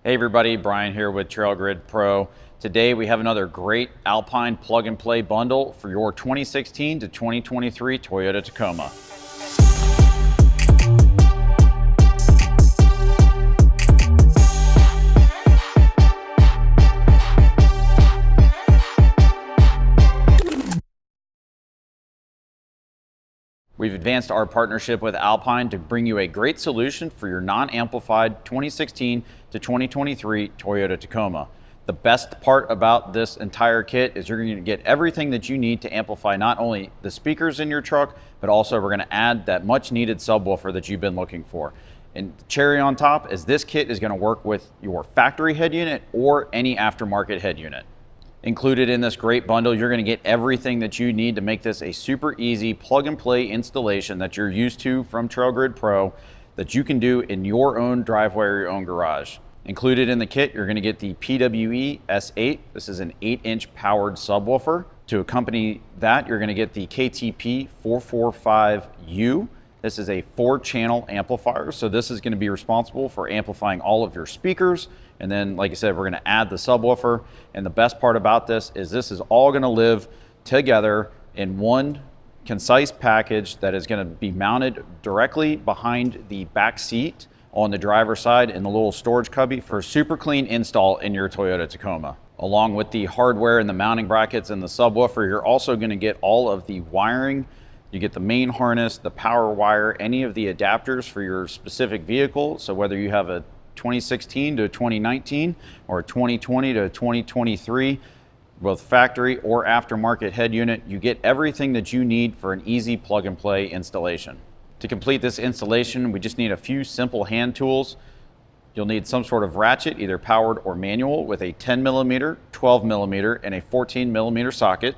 Hey everybody, Brian here with TrailGrid Pro. Today we have another great Alpine plug-and-play bundle for your 2016 to 2023 Toyota Tacoma. We've advanced our partnership with Alpine to bring you a great solution for your non-amplified 2016 to 2023 Toyota Tacoma. The best part about this entire kit is you're going to get everything that you need to amplify not only the speakers in your truck, but also we're going to add that much needed subwoofer that you've been looking for. And the cherry on top is this kit is going to work with your factory head unit or any aftermarket head unit. Included in this great bundle, you're going to get everything that you need to make this a super easy plug-and-play installation that you're used to from TrailGrid Pro that you can do in your own driveway or your own garage. Included in the kit, you're going to get the PWE-S8. This is an 8-inch powered subwoofer. To accompany that, you're going to get the KTP-445U. This is a 4-channel amplifier, so this is going to be responsible for amplifying all of your speakers. And then, like I said, we're going to add the subwoofer. And the best part about this is all going to live together in one concise package that is going to be mounted directly behind the back seat on the driver's side in the little storage cubby for a super clean install in your Toyota Tacoma. Along with the hardware and the mounting brackets and the subwoofer, you're also going to get all of the wiring. You get the main harness, the power wire, any of the adapters for your specific vehicle. So whether you have a 2016 to 2019 or a 2020 to 2023, both factory or aftermarket head unit, you get everything that you need for an easy plug-and-play installation. To complete this installation, we just need a few simple hand tools. You'll need some sort of ratchet, either powered or manual, with a 10mm, 12mm, and a 14mm socket.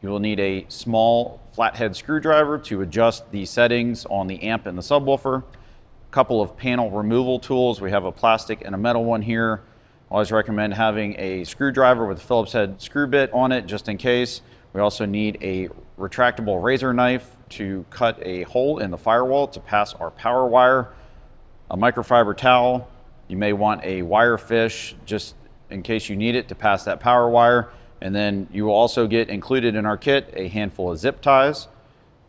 You will need a small flathead screwdriver to adjust the settings on the amp and the subwoofer. A couple of panel removal tools. We have a plastic and a metal one here. I always recommend having a screwdriver with a Phillips head screw bit on it just in case. We also need a retractable razor knife to cut a hole in the firewall to pass our power wire, a microfiber towel. You may want a wire fish just in case you need it to pass that power wire. And then you will also get included in our kit a handful of zip ties.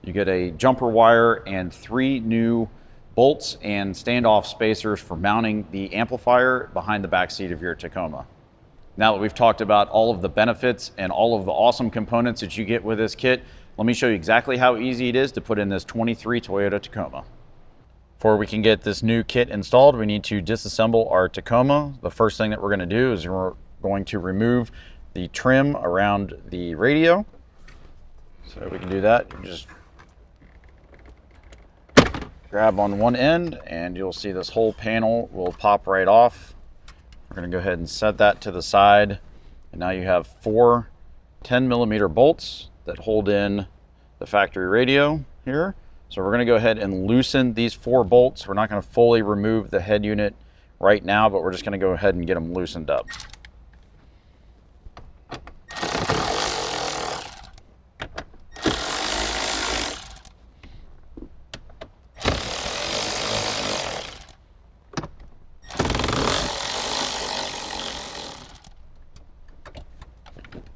You get a jumper wire and 3 new bolts and standoff spacers for mounting the amplifier behind the back seat of your Tacoma. Now that we've talked about all of the benefits and all of the awesome components that you get with this kit, let me show you exactly how easy it is to put in this 23 Toyota Tacoma. Before we can get this new kit installed, we need to disassemble our Tacoma. The first thing that we're going to do is we're going to remove the trim around the radio. So we can do that. You just grab on one end and you'll see this whole panel will pop right off. We're going to go ahead and set that to the side. And now you have 4 10mm bolts that hold in the factory radio here. So we're going to go ahead and loosen these 4 bolts. We're not going to fully remove the head unit right now, but we're just going to go ahead and get them loosened up.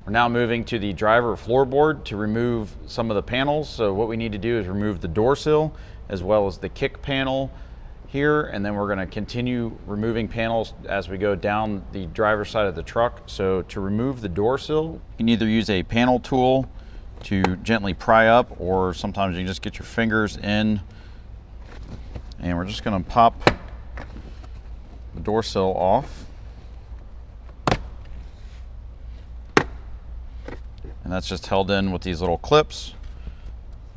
We're now moving to the driver floorboard to remove some of the panels. So what we need to do is remove the door sill as well as the kick panel here, and then we're going to continue removing panels as we go down the driver's side of the truck. So to remove the door sill, you can either use a panel tool to gently pry up, or sometimes you can just get your fingers in, and we're just going to pop the door sill off. And that's just held in with these little clips.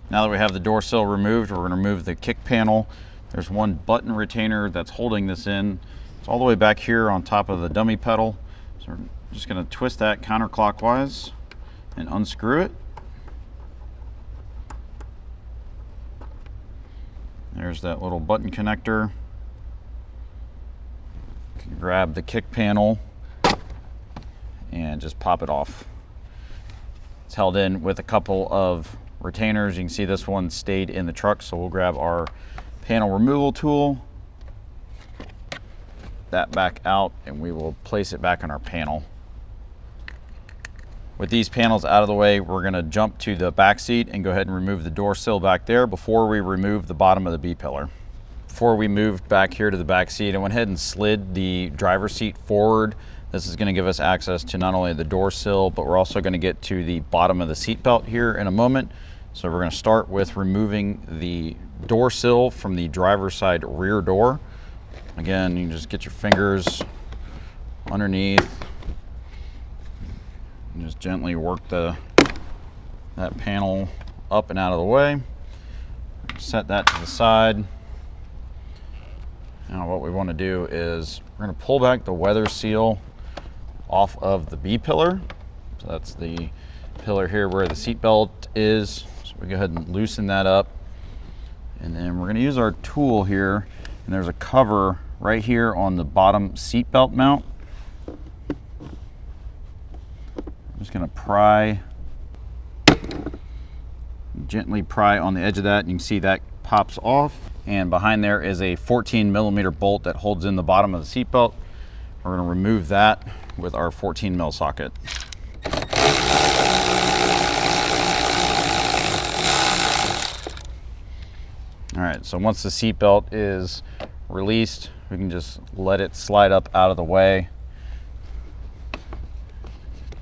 Now that we have the door sill removed, we're going to remove the kick panel. There's one button retainer that's holding this in. It's all the way back here on top of the dummy pedal. So we're just going to twist that counterclockwise and unscrew it. There's that little button connector. You can grab the kick panel and just pop it off. It's held in with a couple of retainers. You can see this one stayed in the truck, so we'll grab our panel removal tool that back out and we will place it back on our panel. With these panels out of the way, we're going to jump to the back seat and go ahead and remove the door sill back there before we remove the bottom of the B-pillar. Before we moved back here to the back seat, I went ahead and slid the driver's seat forward. This is going to give us access to not only the door sill, but we're also going to get to the bottom of the seat belt here in a moment. So we're going to start with removing the door sill from the driver's side rear door. Again, you can just get your fingers underneath and just gently work that panel up and out of the way. Set that to the side. Now what we want to do is we're going to pull back the weather seal off of the B-pillar. So that's the pillar here where the seat belt is. So we go ahead and loosen that up. And then we're going to use our tool here, and there's a cover right here on the bottom seat belt mount. I'm just going to gently pry on the edge of that, and you can see that pops off. And behind there is a 14mm bolt that holds in the bottom of the seat belt. We're going to remove that with our 14mm socket. All right, so once the seat belt is released, we can just let it slide up out of the way.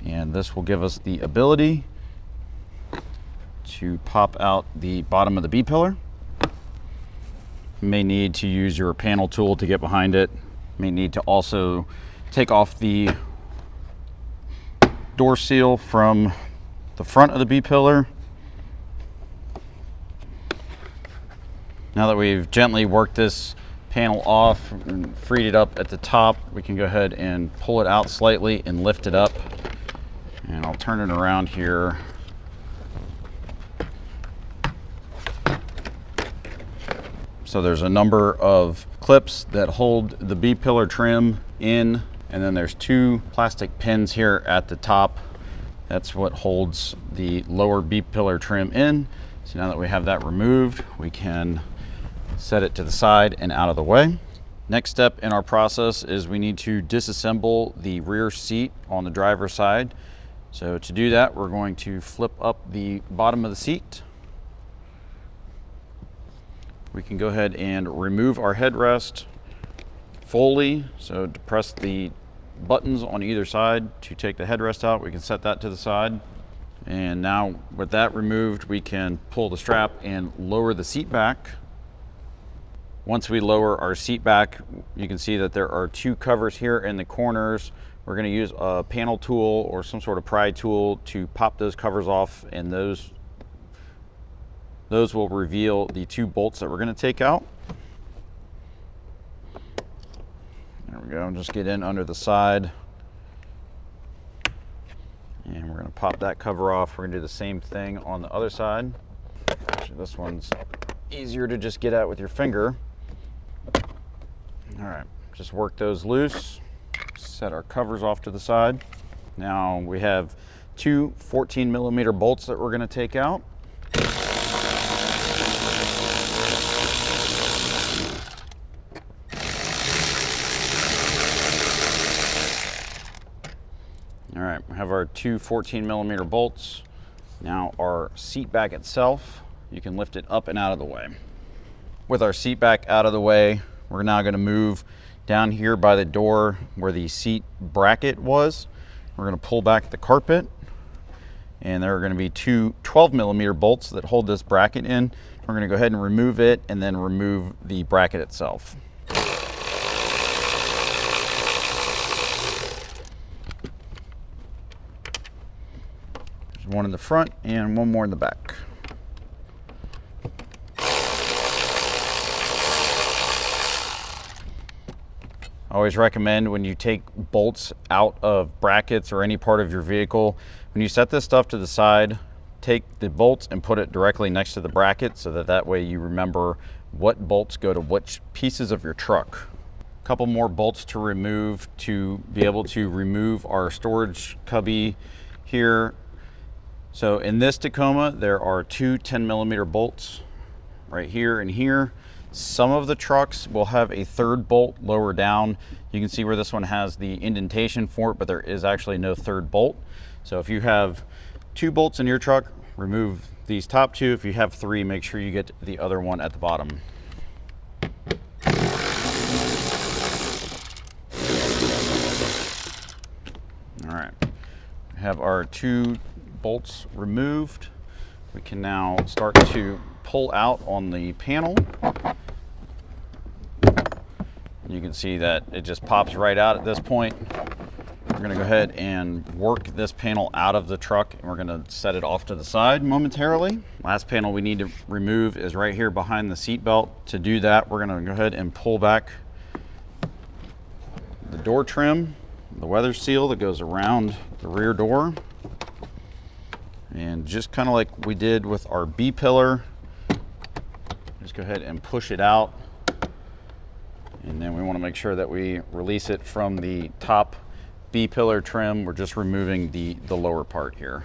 And this will give us the ability to pop out the bottom of the B-pillar. You may need to use your panel tool to get behind it. You may need to also take off the door seal from the front of the B-pillar. Now that we've gently worked this panel off and freed it up at the top, we can go ahead and pull it out slightly and lift it up. And I'll turn it around here. So there's a number of clips that hold the B-pillar trim in, and then there's two plastic pins here at the top. That's what holds the lower B-pillar trim in. So now that we have that removed, we can set it to the side and out of the way. Next step in our process is we need to disassemble the rear seat on the driver's side. So to do that, we're going to flip up the bottom of the seat. We can go ahead and remove our headrest fully. So to press the buttons on either side to take the headrest out, we can set that to the side. And now with that removed, we can pull the strap and lower the seat back. Once we lower our seat back, you can see that there are two covers here in the corners. We're going to use a panel tool or some sort of pry tool to pop those covers off, and those will reveal the two bolts that we're going to take out. There we go. Just get in under the side. And we're going to pop that cover off. We're going to do the same thing on the other side. Actually, this one's easier to just get at with your finger. All right, just work those loose. Set our covers off to the side. Now we have two 14mm bolts that we're going to take out. All right, we have our two 14mm bolts. Now our seat back itself, you can lift it up and out of the way. With our seat back out of the way, we're now going to move down here by the door where the seat bracket was. We're going to pull back the carpet, and there are going to be two 12mm bolts that hold this bracket in. We're going to go ahead and remove it and then remove the bracket itself. There's one in the front and one more in the back. I always recommend when you take bolts out of brackets or any part of your vehicle, when you set this stuff to the side, take the bolts and put it directly next to the bracket so that way you remember what bolts go to which pieces of your truck. A couple more bolts to remove to be able to remove our storage cubby here. So in this Tacoma, there are two 10mm bolts right here and here. Some of the trucks will have a third bolt lower down. You can see where this one has the indentation for it, but there is actually no third bolt. So if you have 2 bolts in your truck, remove these top 2. If you have 3, make sure you get the other one at the bottom. All right, we have our 2 bolts removed. We can now start to pull out on the panel. You can see that it just pops right out at this point. We're gonna go ahead and work this panel out of the truck, and we're gonna set it off to the side momentarily. Last panel we need to remove is right here behind the seat belt. To do that, we're gonna go ahead and pull back the door trim, the weather seal that goes around the rear door. And just kind of like we did with our B-pillar, just go ahead and push it out. And then we want to make sure that we release it from the top B-pillar trim. We're just removing the lower part here.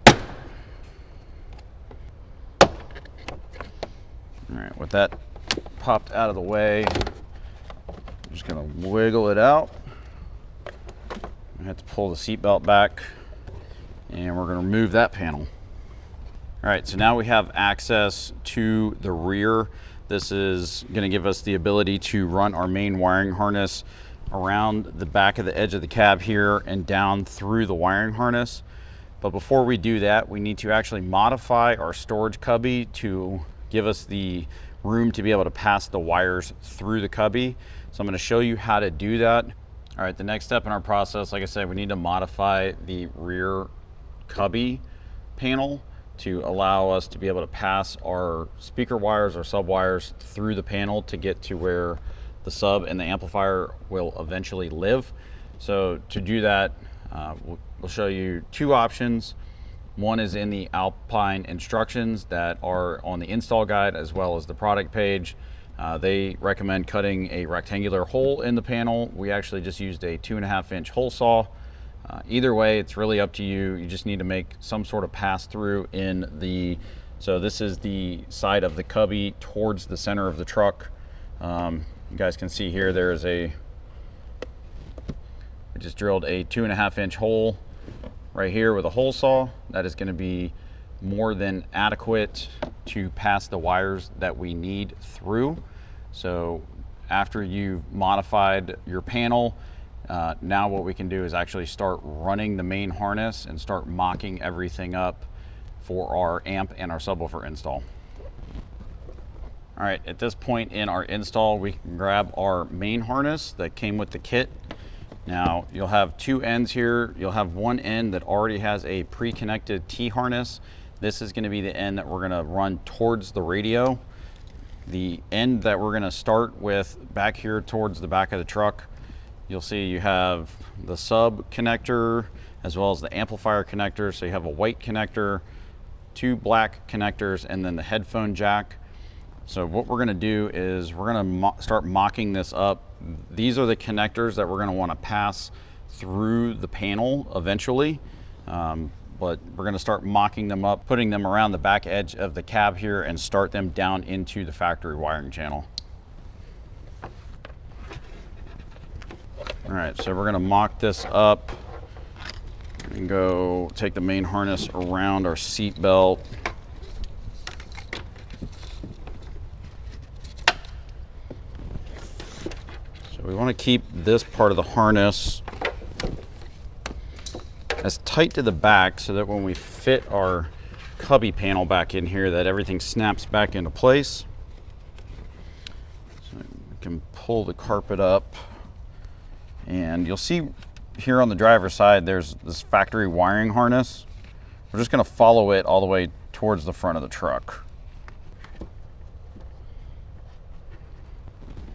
All right, with that popped out of the way, I'm just going to wiggle it out. I have to pull the seat belt back, and we're going to remove that panel. All right, so now we have access to the rear. This is going to give us the ability to run our main wiring harness around the back of the edge of the cab here and down through the wiring harness. But before we do that, we need to actually modify our storage cubby to give us the room to be able to pass the wires through the cubby. So I'm going to show you how to do that. All right, the next step in our process, like I said, we need to modify the rear cubby panel to allow us to be able to pass our speaker wires or sub wires through the panel to get to where the sub and the amplifier will eventually live. So to do that, we'll show you 2 options. One is in the Alpine instructions that are on the install guide as well as the product page. They recommend cutting a rectangular hole in the panel. We actually just used a 2.5-inch hole saw. Either way, it's really up to you. You just need to make some sort of pass through in the, so this is the side of the cubby towards the center of the truck. You guys can see here, there is I just drilled a 2.5-inch hole right here with a hole saw. That is going to be more than adequate to pass the wires that we need through. So after you've modified your panel, now what we can do is actually start running the main harness and start mocking everything up for our amp and our subwoofer install. All right, at this point in our install, we can grab our main harness that came with the kit. Now you'll have 2 ends here. You'll have one end that already has a pre-connected T-harness. This is going to be the end that we're going to run towards the radio. The end that we're going to start with back here towards the back of the truck, you'll see you have the sub connector as well as the amplifier connector. So you have a white connector, 2 black connectors, and then the headphone jack. So what we're going to do is we're going to start mocking this up. These are the connectors that we're going to want to pass through the panel eventually. But we're going to start mocking them up, putting them around the back edge of the cab here and start them down into the factory wiring channel. All right, so we're going to mock this up and go take the main harness around our seat belt. So we want to keep this part of the harness as tight to the back so that when we fit our cubby panel back in here, that everything snaps back into place. So we can pull the carpet up. And you'll see here on the driver's side, there's this factory wiring harness. We're just going to follow it all the way towards the front of the truck.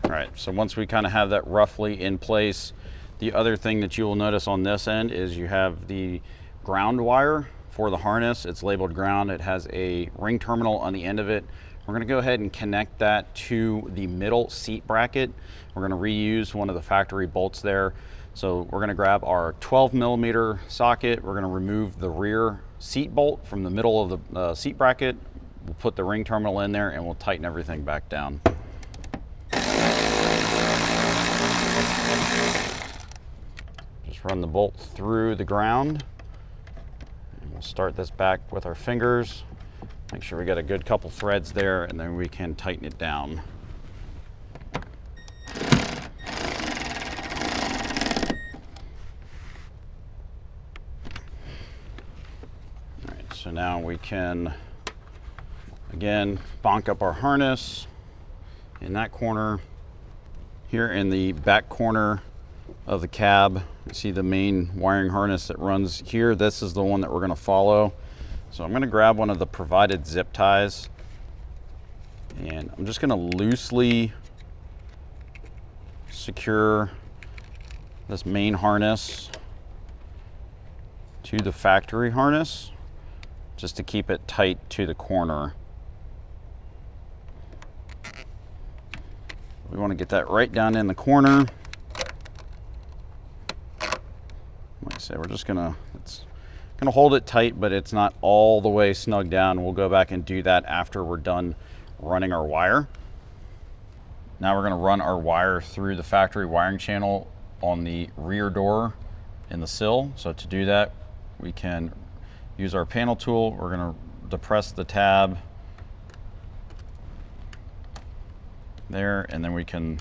All right, so once we kind of have that roughly in place, the other thing that you will notice on this end is you have the ground wire for the harness. It's labeled ground. It has a ring terminal on the end of it. We're going to go ahead and connect that to the middle seat bracket. We're going to reuse one of the factory bolts there. So we're going to grab our 12mm socket. We're going to remove the rear seat bolt from the middle of the seat bracket, we'll put the ring terminal in there and we'll tighten everything back down. Just run the bolt through the ground. And we'll start this back with our fingers. Make sure we got a good couple threads there, and then we can tighten it down. All right, so now we can, again, bonk up our harness in that corner. Here in the back corner of the cab, you see the main wiring harness that runs here. This is the one that we're going to follow. So I'm going to grab one of the provided zip ties, and I'm just going to loosely secure this main harness to the factory harness, just to keep it tight to the corner. We want to get that right down in the corner. Like I said, we're just gonna hold it tight, but it's not all the way snug down. We'll go back and do that after we're done running our wire. Now we're gonna run our wire through the factory wiring channel on the rear door in the sill. So to do that, we can use our panel tool. We're gonna depress the tab there, and then we can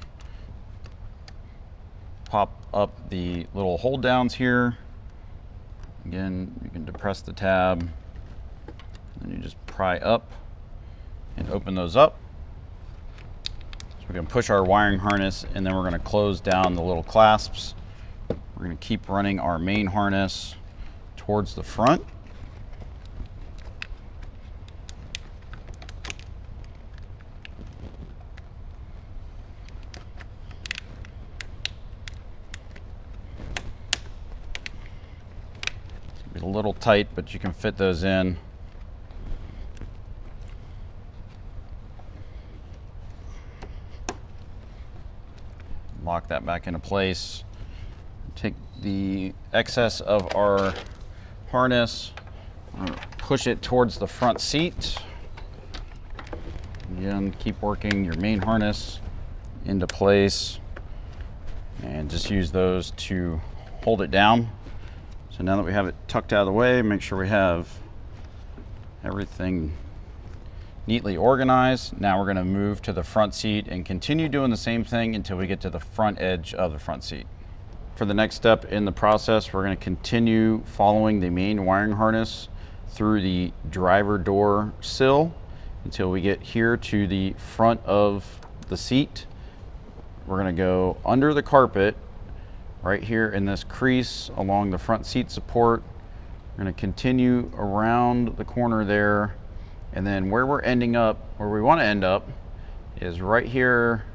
pop up the little hold downs here. Again, you can depress the tab, and you just pry up and open those up. So we can push our wiring harness, and then we're going to close down the little clasps. We're going to keep running our main harness towards the front. A little tight, but you can fit those in. Lock that back into place. Take the excess of our harness, push it towards the front seat. Again, keep working your main harness into place, and just use those to hold it down. So now that we have it tucked out of the way, make sure we have everything neatly organized. Now we're going to move to the front seat and continue doing the same thing until we get to the front edge of the front seat. For the next step in the process, we're going to continue following the main wiring harness through the driver door sill until we get here to the front of the seat. We're going to go under the carpet right here in this crease along the front seat support. We're going to continue around the corner there, and then where we're ending up, where we want to end up, is right here.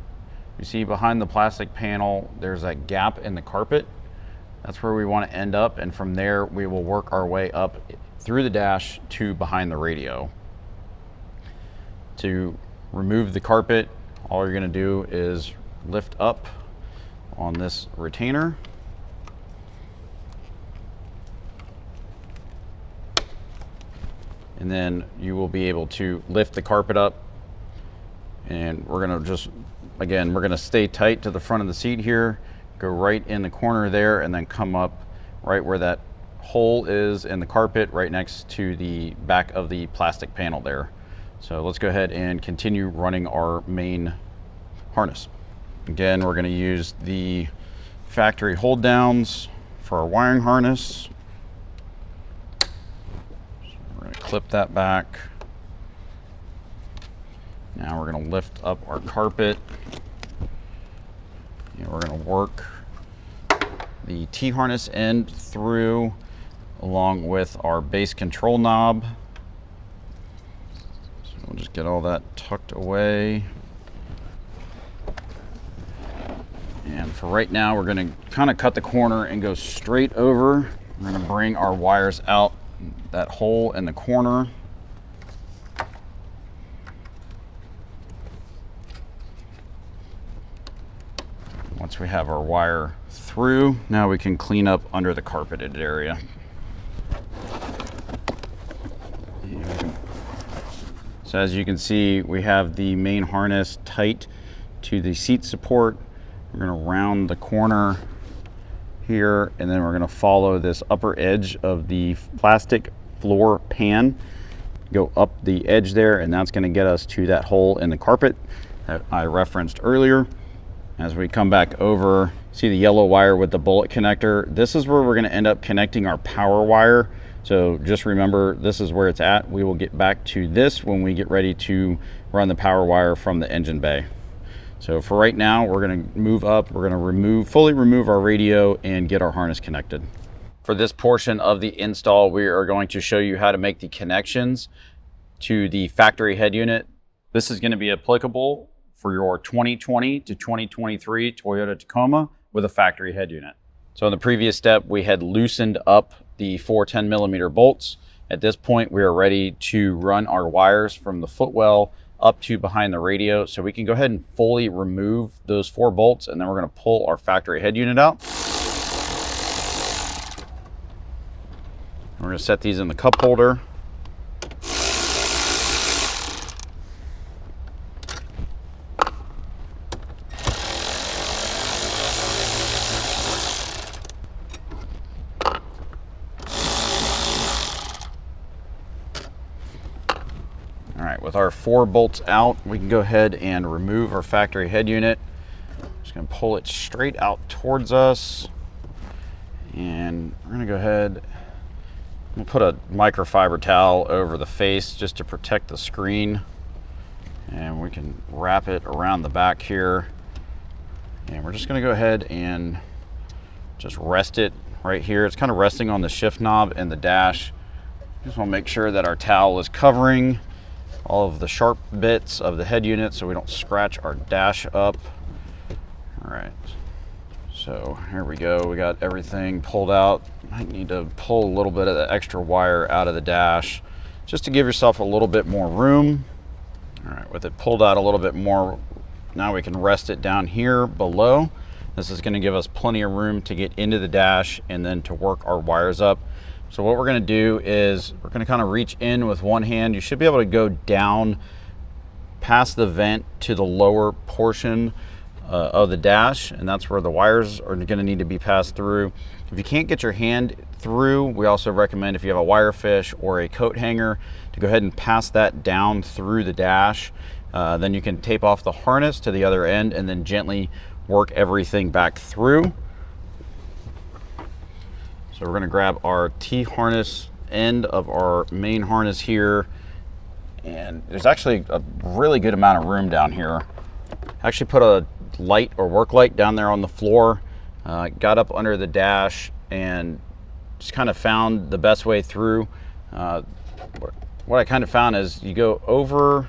You see behind the plastic panel, there's that gap in the carpet. That's where we want to end up, and from there we will work our way up through the dash to behind the radio. To remove the carpet, all you're going to do is lift up on this retainer, and then you will be able to lift the carpet up, and we're going to just, again, we're going to stay tight to the front of the seat here, go right in the corner there, and then come up right where that hole is in the carpet, right next to the back of the plastic panel there. So let's go ahead and continue running our main harness. Again, we're going to use the factory hold downs for our wiring harness. So we're going to clip that back. Now we're going to lift up our carpet. And we're going to work the T-harness end through along with our base control knob. So we'll just get all that tucked away. And for right now, we're going to kind of cut the corner and go straight over. We're going to bring our wires out that hole in the corner. Once we have our wire through, now we can clean up under the carpeted area. And we can So as you can see, we have the main harness tight to the seat support. We're going to round the corner here, and then we're going to follow this upper edge of the plastic floor pan, go up the edge there, and that's going to get us to that hole in the carpet that I referenced earlier. As we come back over, see the yellow wire with the bullet connector. This is where we're going to end up connecting our power wire. So just remember, this is where it's at. We will get back to this when we get ready to run the power wire from the engine bay. So for right now, we're going to move up. We're going to fully remove our radio and get our harness connected. For this portion of the install, we are going to show you how to make the connections to the factory head unit. This is going to be applicable for your 2020 to 2023 Toyota Tacoma with a factory head unit. So in the previous step, we had loosened up the 4 10mm bolts. At this point, we are ready to run our wires from the footwell up to behind the radio. So we can go ahead and fully remove those 4 bolts, and then we're going to pull our factory head unit out. We're going to set these in the cup holder. All right, with our 4 bolts out, we can go ahead and remove our factory head unit. Just gonna pull it straight out towards us. And we're gonna go ahead, we'll put a microfiber towel over the face just to protect the screen. And we can wrap it around the back here. And we're just gonna go ahead and just rest it right here. It's kind of resting on the shift knob and the dash. Just wanna make sure that our towel is covering all of the sharp bits of the head unit so we don't scratch our dash up. All right, so here we go. We got everything pulled out. Might need to pull a little bit of the extra wire out of the dash just to give yourself a little bit more room. All right, with it pulled out a little bit more, now we can rest it down here below. This is gonna give us plenty of room to get into the dash and then to work our wires up. So what we're gonna do is we're gonna kind of reach in with one hand. You should be able to go down past the vent to the lower portion of the dash, and that's where the wires are gonna need to be passed through. If you can't get your hand through, we also recommend, if you have a wire fish or a coat hanger, to go ahead and pass that down through the dash. Then you can tape off the harness to the other end and then gently work everything back through. So we're going to grab our T-harness end of our main harness here, and there's actually a really good amount of room down here. I actually put a light or work light down there on the floor, got up under the dash and just kind of found the best way through. What I kind of found is you go over,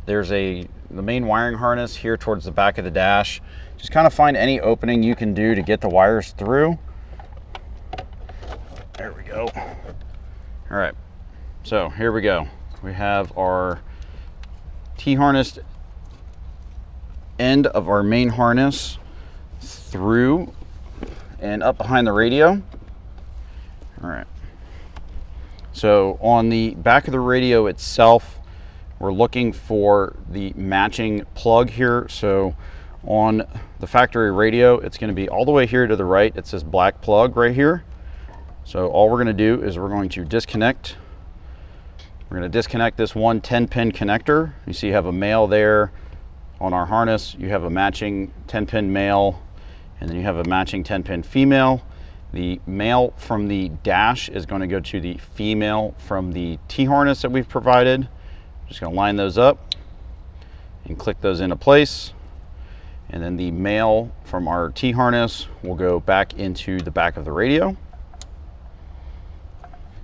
there's the main wiring harness here towards the back of the dash. Just kind of find any opening you can do to get the wires through. There we go. All right, so here we go. We have our T-harness end of our main harness through and up behind the radio. All right. So on the back of the radio itself, we're looking for the matching plug here. So on the factory radio, it's going to be all the way here to the right. It's this black plug right here. So all we're going to do is we're going to disconnect. We're going to disconnect this one 10-pin connector. You see you have a male there on our harness. You have a matching 10-pin male, and then you have a matching 10-pin female. The male from the dash is going to go to the female from the T-harness that we've provided. Just going to line those up and click those into place. And then the male from our T-harness will go back into the back of the radio.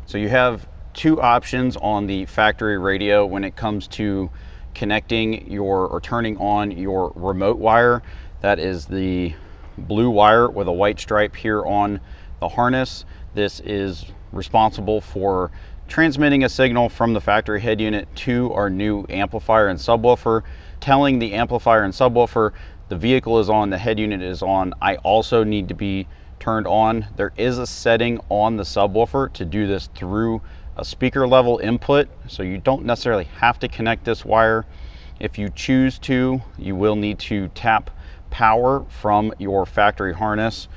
So you have 2 options on the factory radio when it comes to connecting or turning on your remote wire. That is the blue wire with a white stripe here on the harness. This is responsible for transmitting a signal from the factory head unit to our new amplifier and subwoofer, telling the amplifier and subwoofer the vehicle is on, the head unit is on. I also need to be turned on. There is a setting on the subwoofer to do this through a speaker level input, so you don't necessarily have to connect this wire. If you choose to, you will need to tap power from your factory harness.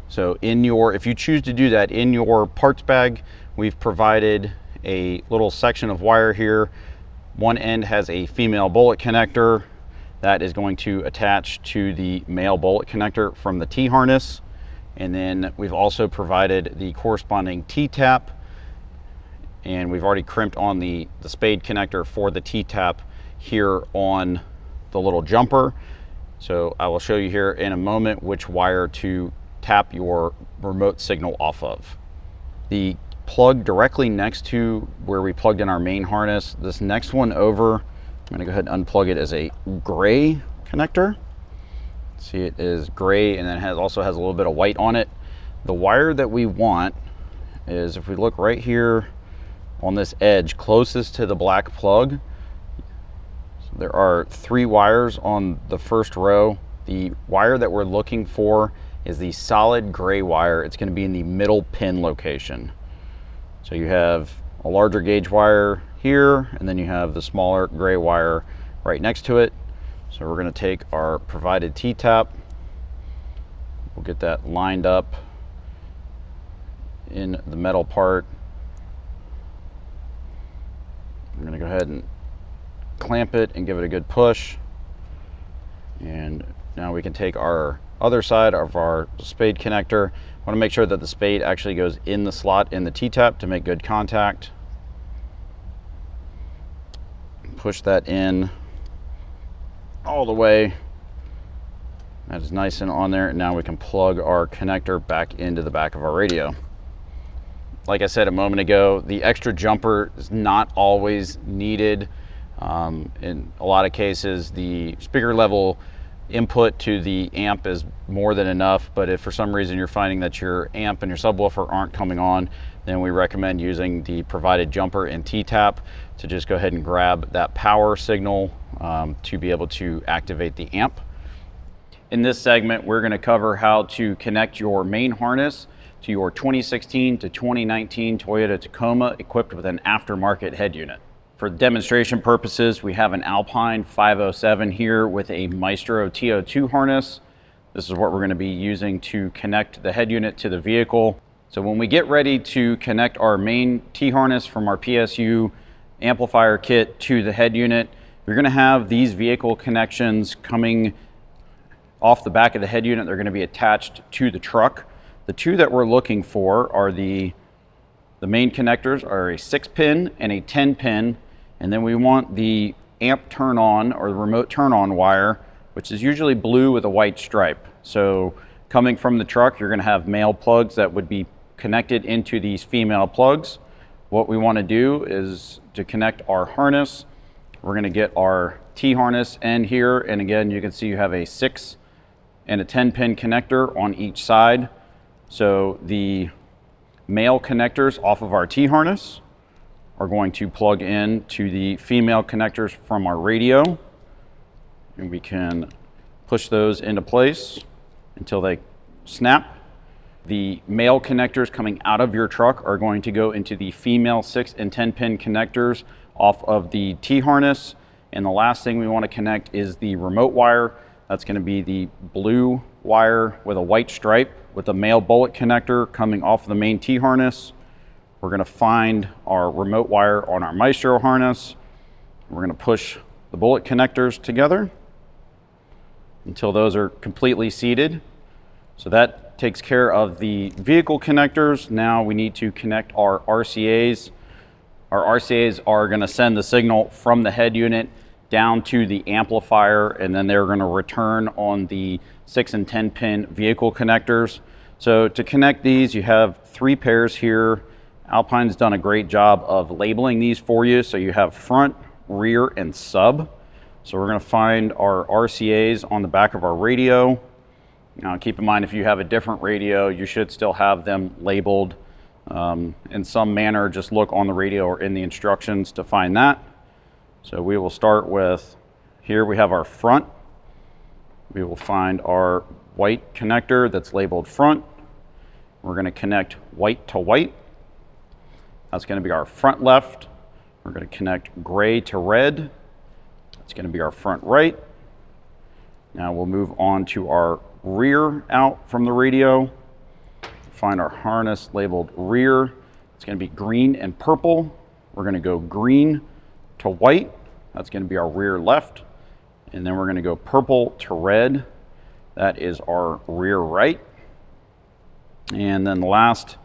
So if you choose to do that, in your parts bag, we've provided a little section of wire here. One end has a female bullet connector that is going to attach to the male bullet connector from the T-harness. And then we've also provided the corresponding T-tap, and we've already crimped on the spade connector for the T-tap here on the little jumper. So I will show you here in a moment which wire to tap your remote signal off of. The plug directly next to where we plugged in our main harness, this next one over, I'm gonna go ahead and unplug it, as a gray connector. See, it is gray, and then also has a little bit of white on it. The wire that we want is, if we look right here on this edge closest to the black plug, so there are 3 wires on the first row. The wire that we're looking for is the solid gray wire. It's going to be in the middle pin location. So you have a larger gauge wire here, and then you have the smaller gray wire right next to it. So we're going to take our provided T-tap, we'll get that lined up in the metal part. I'm going to go ahead and clamp it and give it a good push. And now we can take our other side of our spade connector. I want to make sure that the spade actually goes in the slot in the T-tap to make good contact. Push that in all the way. That is nice and on there. And now we can plug our connector back into the back of our radio. Like I said a moment ago, the extra jumper is not always needed. In a lot of cases, the speaker level input to the amp is more than enough, but if for some reason you're finding that your amp and your subwoofer aren't coming on, then we recommend using the provided jumper and T-tap to just go ahead and grab that power signal to be able to activate the amp. In this segment, we're going to cover how to connect your main harness to your 2016 to 2019 Toyota Tacoma equipped with an aftermarket head unit. For demonstration purposes, we have an Alpine 507 here with a Maestro TO2 harness. This is what we're going to be using to connect the head unit to the vehicle. So when we get ready to connect our main T-harness from our PSU amplifier kit to the head unit, you're going to have these vehicle connections coming off the back of the head unit. They're going to be attached to the truck. The 2 that we're looking for are the main connectors are a 6-pin and a 10-pin. And then we want the amp turn on, or the remote turn on wire, which is usually blue with a white stripe. So coming from the truck, you're going to have male plugs that would be connected into these female plugs. What we want to do is to connect our harness. We're going to get our T-harness end here, and again, you can see you have a 6 and a 10-pin connector on each side. So the male connectors off of our T-harness are going to plug in to the female connectors from our radio, and we can push those into place until they snap. The male connectors coming out of your truck are going to go into the female 6 and 10-pin connectors off of the T-harness. And the last thing we want to connect is the remote wire. That's going to be the blue wire with a white stripe with a male bullet connector coming off the main T-harness. We're going to find our remote wire on our Maestro harness. We're going to push the bullet connectors together until those are completely seated. So that takes care of the vehicle connectors. Now we need to connect our RCAs. Our RCAs are going to send the signal from the head unit down to the amplifier, and then they're going to return on the 6 and 10 pin vehicle connectors. So to connect these, you have 3 pairs here. Alpine's done a great job of labeling these for you. So you have front, rear, and sub. So we're going to find our RCAs on the back of our radio. Now keep in mind, if you have a different radio, you should still have them labeled in some manner. Just look on the radio or in the instructions to find that. So we will start with, here we have our front. We will find our white connector that's labeled front. We're going to connect white to white. That's going to be our front left. We're going to connect gray to red. That's going to be our front right. Now we'll move on to our rear out from the radio. Find our harness labeled rear. It's going to be green and purple. We're going to go green to white. That's going to be our rear left. And then we're going to go purple to red. That is our rear right. And then the last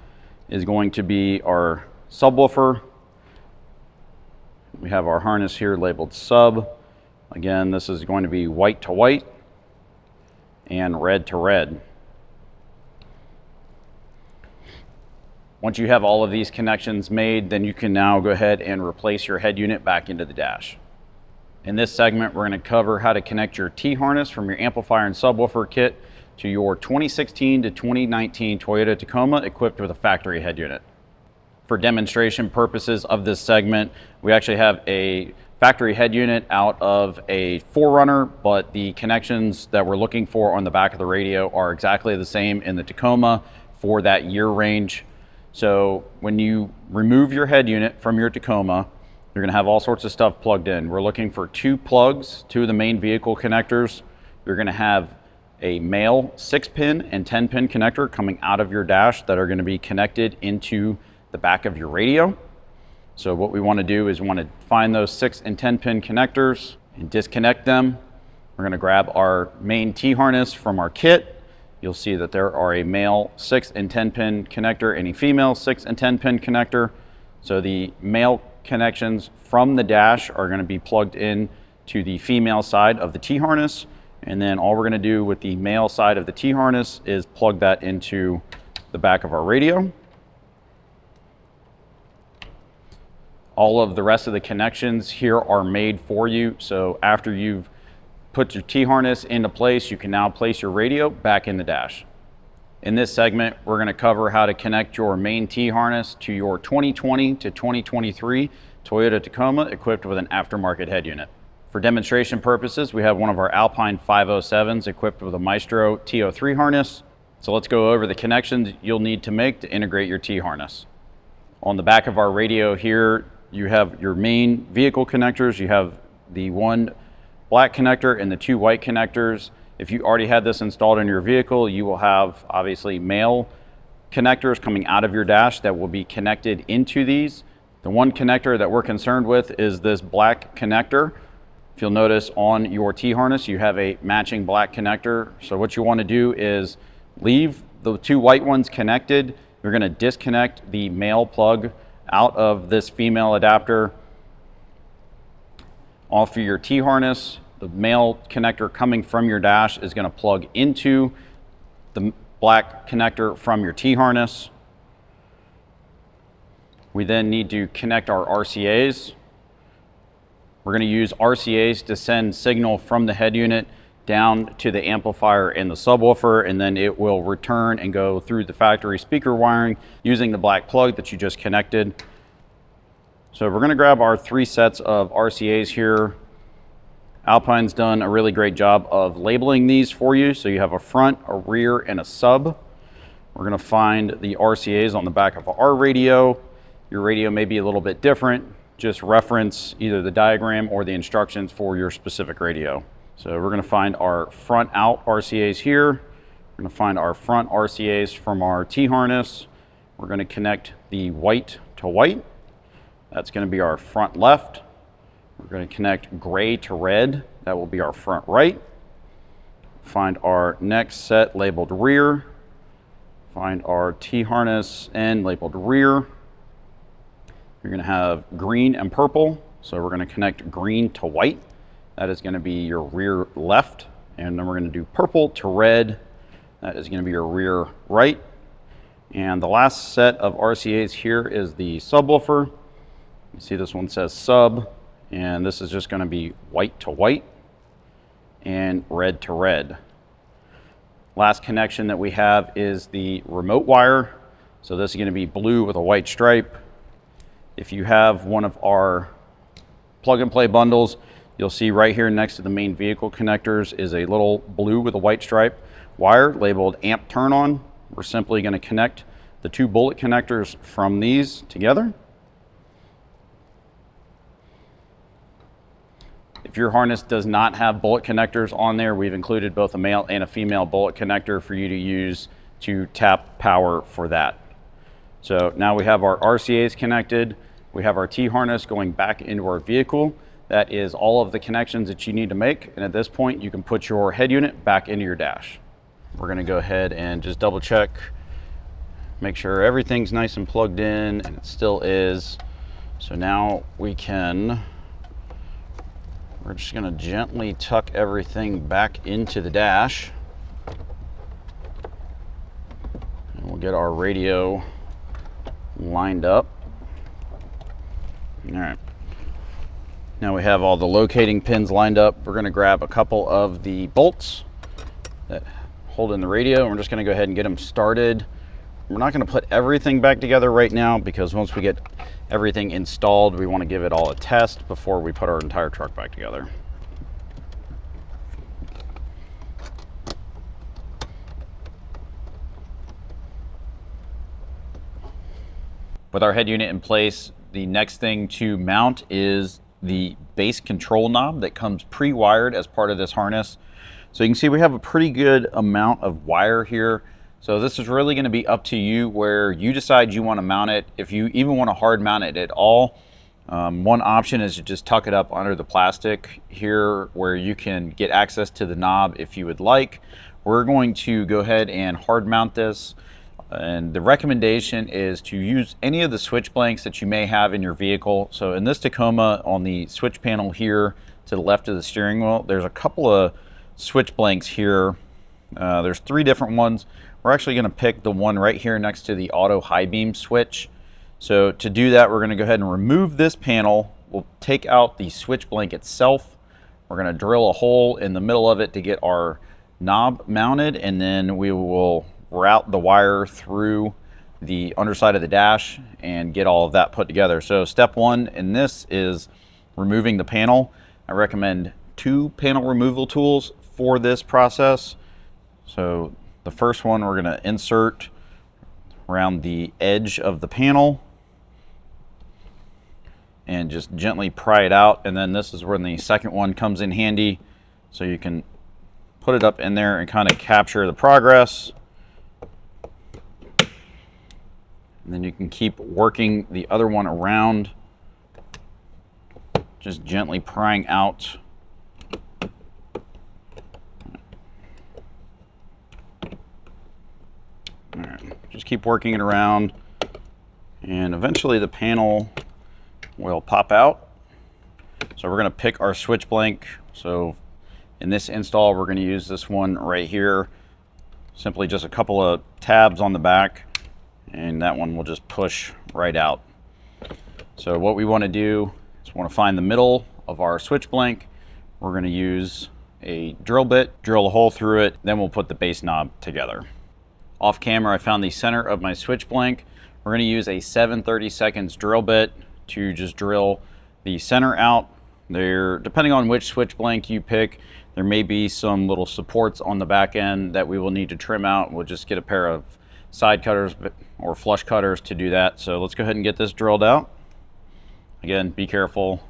is going to be our subwoofer. We have our harness here labeled sub. Again, this is going to be white to white and red to red. Once you have all of these connections made, then you can now go ahead and replace your head unit back into the dash. In this segment, we're going to cover how to connect your T-harness from your amplifier and subwoofer kit to your 2016 to 2019 Toyota Tacoma equipped with a factory head unit. For demonstration purposes of this segment, we actually have a factory head unit out of a 4Runner, but the connections that we're looking for on the back of the radio are exactly the same in the Tacoma for that year range. So when you remove your head unit from your Tacoma, you're going to have all sorts of stuff plugged in. We're looking for 2 plugs, 2 of the main vehicle connectors. You're going to have a male 6-pin and 10-pin connector coming out of your dash that are going to be connected into the back of your radio. So what we want to do is we want to find those 6 and 10-pin connectors and disconnect them. We're going to grab our main T-harness from our kit. You'll see that there are a male 6 and 10-pin connector and a female 6 and 10-pin connector. So the male connections from the dash are going to be plugged in to the female side of the T-harness. And then all we're going to do with the male side of the T-harness is plug that into the back of our radio. All of the rest of the connections here are made for you. So after you've put your T-harness into place, you can now place your radio back in the dash. In this segment, we're going to cover how to connect your main T-harness to your 2020 to 2023 Toyota Tacoma equipped with an aftermarket head unit. For demonstration purposes, we have one of our Alpine 507s equipped with a Maestro TO3 harness. So let's go over the connections you'll need to make to integrate your T-harness. On the back of our radio here, you have your main vehicle connectors. You have the 1 black connector and the 2 white connectors. If you already had this installed in your vehicle, you will have obviously male connectors coming out of your dash that will be connected into these. The one connector that we're concerned with is this black connector. If you'll notice on your T-harness, you have a matching black connector. So what you want to do is leave the 2 white ones connected. You're going to disconnect the male plug out of this female adapter off of your T-harness. The male connector coming from your dash is going to plug into the black connector from your T-harness. We then need to connect our RCAs. We're going to use RCAs to send signal from the head unit down to the amplifier and the subwoofer, and then it will return and go through the factory speaker wiring using the black plug that you just connected. So we're going to grab our 3 sets of RCAs here. Alpine's done a really great job of labeling these for you. So you have a front, a rear, and a sub. We're going to find the RCAs on the back of our radio. Your radio may be a little bit different. Just reference either the diagram or the instructions for your specific radio. So we're going to find our front out RCAs here. We're going to find our front RCAs from our T-harness. We're going to connect the white to white. That's going to be our front left. We're going to connect gray to red. That will be our front right. Find our next set labeled rear. Find our T-harness end labeled rear. You're going to have green and purple. So we're going to connect green to white. That is going to be your rear left. And then we're going to do purple to red. That is going to be your rear right. And the last set of RCAs here is the subwoofer. You see this one says sub, and this is just going to be white to white and red to red. Last connection that we have is the remote wire. So this is going to be blue with a white stripe. If you have one of our plug and play bundles, you'll see right here next to the main vehicle connectors is a little blue with a white stripe wire labeled amp turn on. We're simply going to connect the 2 bullet connectors from these together. If your harness does not have bullet connectors on there, we've included both a male and a female bullet connector for you to use to tap power for that. So now we have our RCAs connected. We have our T-harness going back into our vehicle. That is all of the connections that you need to make. And at this point, you can put your head unit back into your dash. We're gonna go ahead and just double check, make sure everything's nice and plugged in, and it still is. So now we're just gonna gently tuck everything back into the dash. And we'll get our radio lined up. All right. Now we have all the locating pins lined up. We're gonna grab a couple of the bolts that hold in the radio, and we're just gonna go ahead and get them started. We're not gonna put everything back together right now because once we get everything installed, we wanna give it all a test before we put our entire truck back together. With our head unit in place, the next thing to mount is the base control knob that comes pre-wired as part of this harness. So you can see we have a pretty good amount of wire here. So this is really going to be up to you where you decide you want to mount it. If you even want to hard mount it at all, one option is to just tuck it up under the plastic here where you can get access to the knob if you would like. We're going to go ahead and hard mount this. And the recommendation is to use any of the switch blanks that you may have in your vehicle. So in this Tacoma, on the switch panel here to the left of the steering wheel, there's a couple of switch blanks here. There's 3 different ones. We're actually going to pick the one right here next to the auto high beam switch. So to do that, we're going to go ahead and remove this panel. We'll take out the switch blank itself. We're going to drill a hole in the middle of it to get our knob mounted, and then we will route the wire through the underside of the dash and get all of that put together. So step 1 in this is removing the panel. I recommend 2 panel removal tools for this process. So the first one we're going to insert around the edge of the panel and just gently pry it out, and then this is when the second one comes in handy, so you can put it up in there and kind of capture the progress. And then you can keep working the other one around, just gently prying out. All right, just keep working it around, and eventually the panel will pop out. So we're going to pick our switch blank. So in this install, we're going to use this one right here. Simply just a couple of tabs on the back, and that one will just push right out. So what we want to do is we want to find the middle of our switch blank. We're going to use a drill bit, drill a hole through it, then we'll put the base knob together. Off camera, I found the center of my switch blank. We're going to use a 7/32 drill bit to just drill the center out. There, depending on which switch blank you pick, there may be some little supports on the back end that we will need to trim out. We'll just get a pair of side cutters or flush cutters to do that. So let's go ahead and get this drilled out. Again, be careful.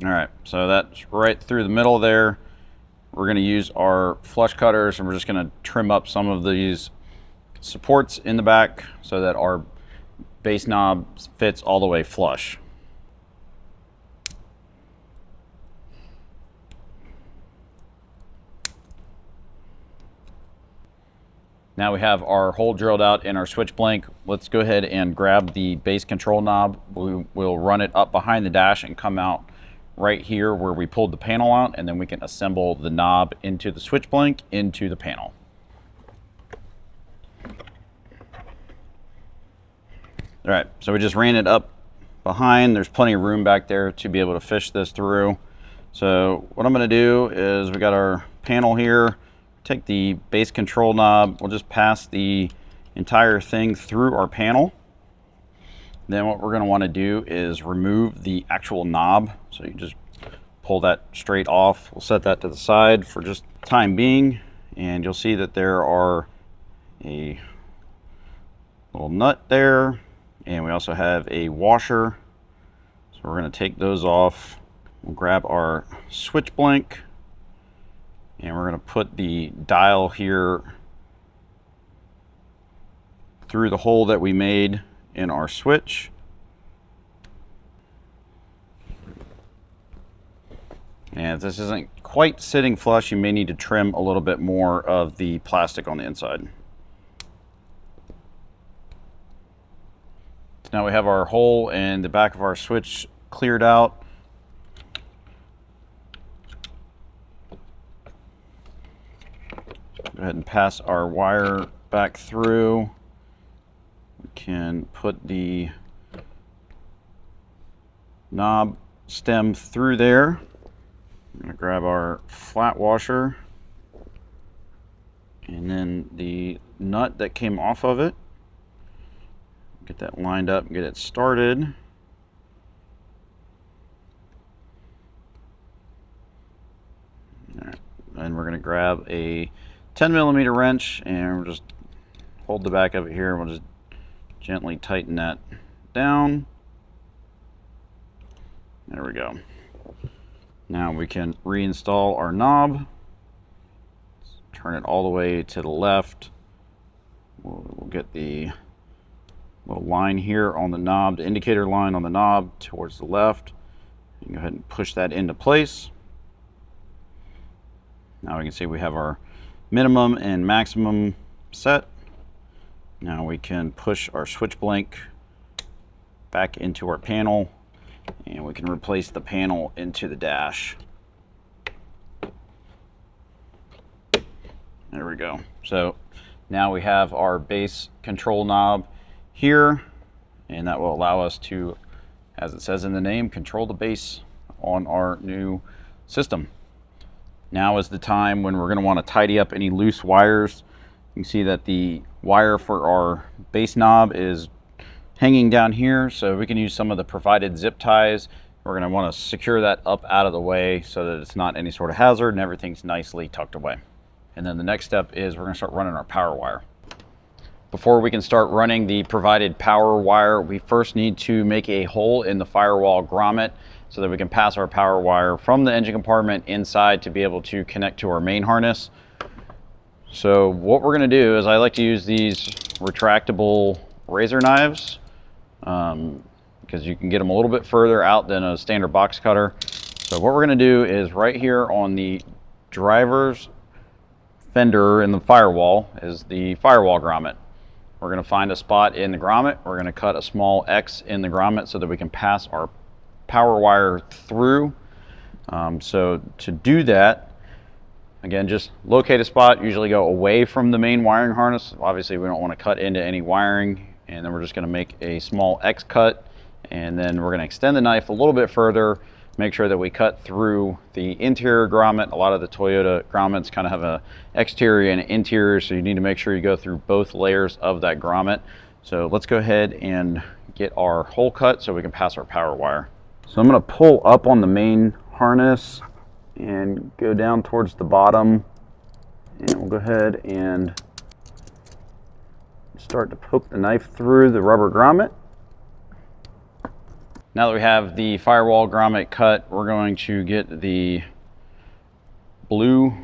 All right, so that's right through the middle there. We're going to use our flush cutters, and we're just going to trim up some of these supports in the back so that our base knob fits all the way flush. Now we have our hole drilled out in our switch blank. Let's go ahead and grab the base control knob. We'll run it up behind the dash and come out right here where we pulled the panel out, and then we can assemble the knob into the switch blank into the panel. All right, so we just ran it up behind. There's plenty of room back there to be able to fish this through. So what I'm going to do is, we got our panel here. Take the base control knob. We'll just pass the entire thing through our panel. Then what we're going to want to do is remove the actual knob. So you just pull that straight off. We'll set that to the side for just time being, and you'll see that there are a little nut there, and we also have a washer. So we're going to take those off. We'll grab our switch blank, and we're going to put the dial here through the hole that we made in our switch. And if this isn't quite sitting flush, you may need to trim a little bit more of the plastic on the inside. So now we have our hole in the back of our switch cleared out. Go ahead and pass our wire back through. We can put the knob stem through there. I'm going to grab our flat washer and then the nut that came off of it. Get that lined up and get it started. All right. And we're going to grab a 10mm wrench and we'll just hold the back of it here. We'll just gently tighten that down. There we go. Now we can reinstall our knob. Let's turn it all the way to the left. We'll get the little line here on the knob, the indicator line on the knob towards the left. You can go ahead and push that into place. Now we can see we have our minimum and maximum set. Now we can push our switch blank back into our panel, and we can replace the panel into the dash. There we go. So now we have our base control knob here, and that will allow us to, as it says in the name, control the base on our new system. Now is the time when we're going to want to tidy up any loose wires. You can see that the wire for our base knob is hanging down here, so we can use some of the provided zip ties. We're going to want to secure that up out of the way so that it's not any sort of hazard and everything's nicely tucked away. And then the next step is we're going to start running our power wire. Before we can start running the provided power wire, we first need to make a hole in the firewall grommet so that we can pass our power wire from the engine compartment inside to be able to connect to our main harness. So what we're going to do is I like to use these retractable razor knives because you can get them a little bit further out than a standard box cutter. So what we're going to do is right here on the driver's fender in the firewall is the firewall grommet. We're going to find a spot in the grommet. We're going to cut a small X in the grommet so that we can pass our power wire through. So to do that, again, just locate a spot, usually go away from the main wiring harness. Obviously we don't want to cut into any wiring, and then we're just going to make a small X cut, and then we're going to extend the knife a little bit further, make sure that we cut through the interior grommet. A lot of the Toyota grommets kind of have an exterior and an interior, so you need to make sure you go through both layers of that grommet. So let's go ahead and get our hole cut so we can pass our power wire. So I'm going to pull up on the main harness and go down towards the bottom, and we'll go ahead and start to poke the knife through the rubber grommet. Now that we have the firewall grommet cut, we're going to get the blue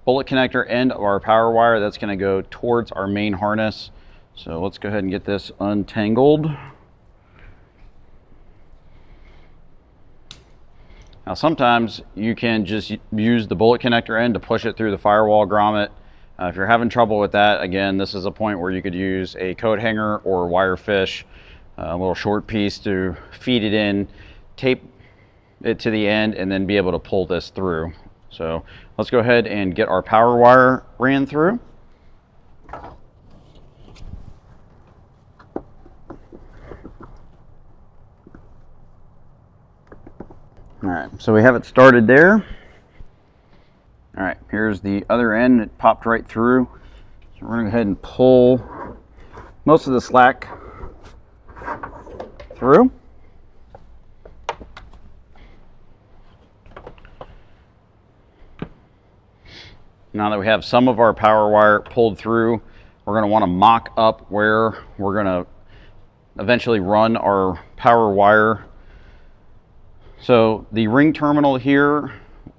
bullet connector end of our power wire. That's going to go towards our main harness. So let's go ahead and get this untangled. Now sometimes you can just use the bullet connector end to push it through the firewall grommet. If you're having trouble with that, again, this is a point where you could use a coat hanger or wire fish, a little short piece to feed it in, tape it to the end, and then be able to pull this through. So let's go ahead and get our power wire ran through. All right, so we have it started there. All right, here's the other end. It popped right through. So we're going to go ahead and pull most of the slack through. Now that we have some of our power wire pulled through, we're going to want to mock up where we're going to eventually run our power wire. So the ring terminal here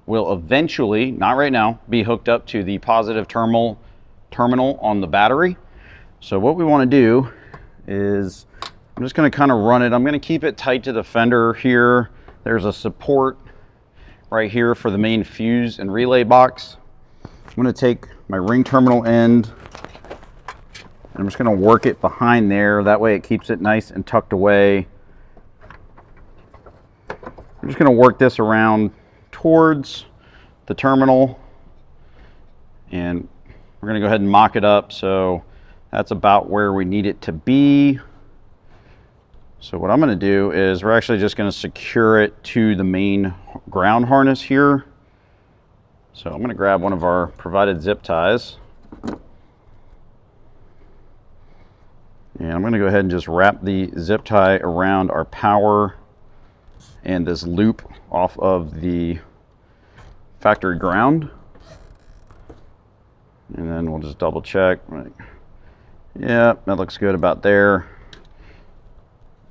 will eventually, not right now, be hooked up to the positive terminal on the battery. So what we want to do is, I'm just going to kind of run it. I'm going to keep it tight to the fender here. There's a support right here for the main fuse and relay box. I'm going to take my ring terminal end, and I'm just going to work it behind there. That way it keeps it nice and tucked away. I'm just going to work this around towards the terminal, and we're going to go ahead and mock it up. So that's about where we need it to be. So what I'm going to do is we're actually just going to secure it to the main ground harness here. So I'm going to grab one of our provided zip ties, and I'm going to go ahead and just wrap the zip tie around our power and this loop off of the factory ground. And then we'll just double check. Yeah, that looks good about there.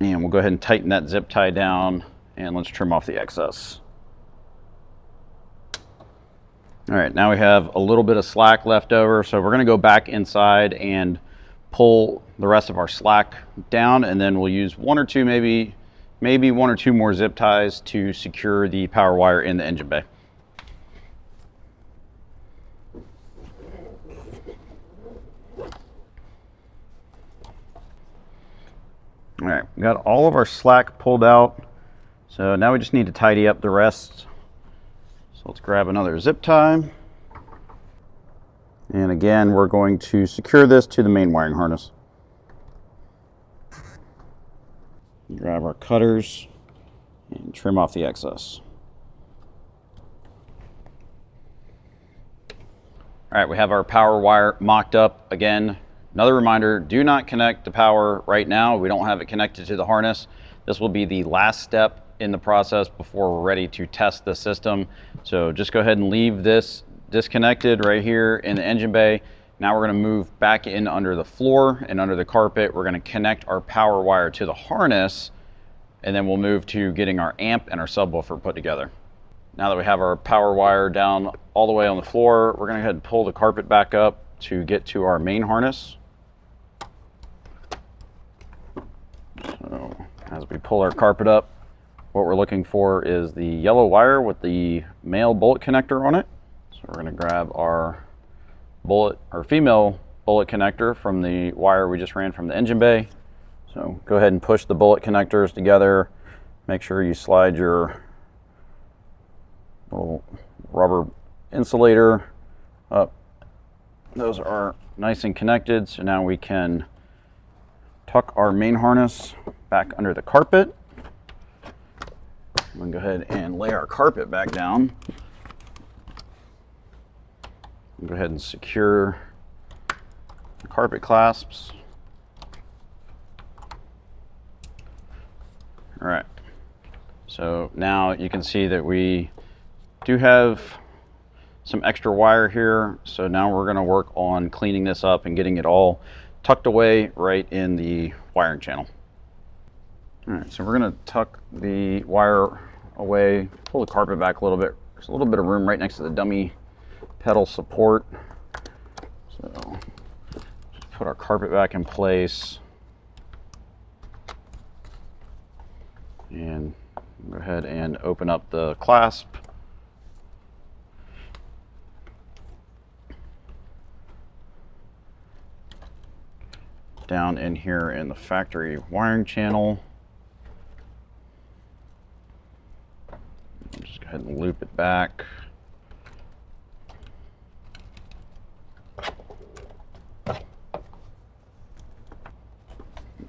And we'll go ahead and tighten that zip tie down, and let's trim off the excess. All right, now we have a little bit of slack left over, so we're going to go back inside and pull the rest of our slack down, and then we'll use one or two, maybe one or two more zip ties to secure the power wire in the engine bay. All right, we got all of our slack pulled out, so now we just need to tidy up the rest. So let's grab another zip tie, and again we're going to secure this to the main wiring harness. Grab our cutters and trim off the excess. All right, we have our power wire mocked up. Again, another reminder, do not connect the power right now. We don't have it connected to the harness. This will be the last step in the process before we're ready to test the system. So just go ahead and leave this disconnected right here in the engine bay. Now we're going to move back in under the floor and under the carpet. We're going to connect our power wire to the harness, and then we'll move to getting our amp and our subwoofer put together. Now that we have our power wire down all the way on the floor, we're going to go ahead and pull the carpet back up to get to our main harness. So as we pull our carpet up, what we're looking for is the yellow wire with the male bullet connector on it. So we're going to grab our female bullet connector from the wire we just ran from the engine bay. So go ahead and push the bullet connectors together. Make sure you slide your little rubber insulator up. Those are nice and connected, so now we can tuck our main harness back under the carpet. I'm going to go ahead and lay our carpet back down. Go ahead and secure the carpet clasps. All right, so now you can see that we do have some extra wire here. So now we're going to work on cleaning this up and getting it all tucked away right in the wiring channel. All right, so we're going to tuck the wire away, pull the carpet back a little bit. There's a little bit of room right next to the dummy pedal support. So just put our carpet back in place. And go ahead and open up the clasp. Down in here in the factory wiring channel. Just go ahead and loop it back. All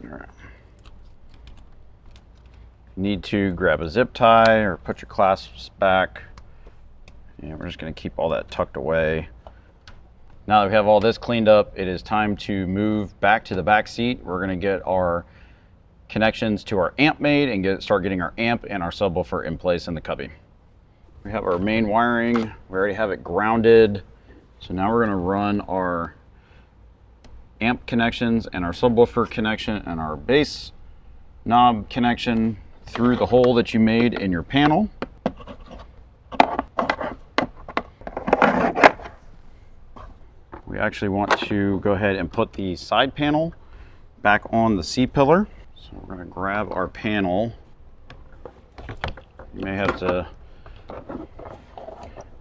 right. Need to grab a zip tie or put your clasps back. And we're just going to keep all that tucked away. Now that we have all this cleaned up, it is time to move back to the back seat. We're going to get our connections to our amp made and start getting our amp and our subwoofer in place in the cubby. We have our main wiring. We already have it grounded. So now we're going to run our amp connections and our subwoofer connection and our bass knob connection through the hole that you made in your panel. We actually want to go ahead and put the side panel back on the C-pillar. So we're going to grab our panel. You may have to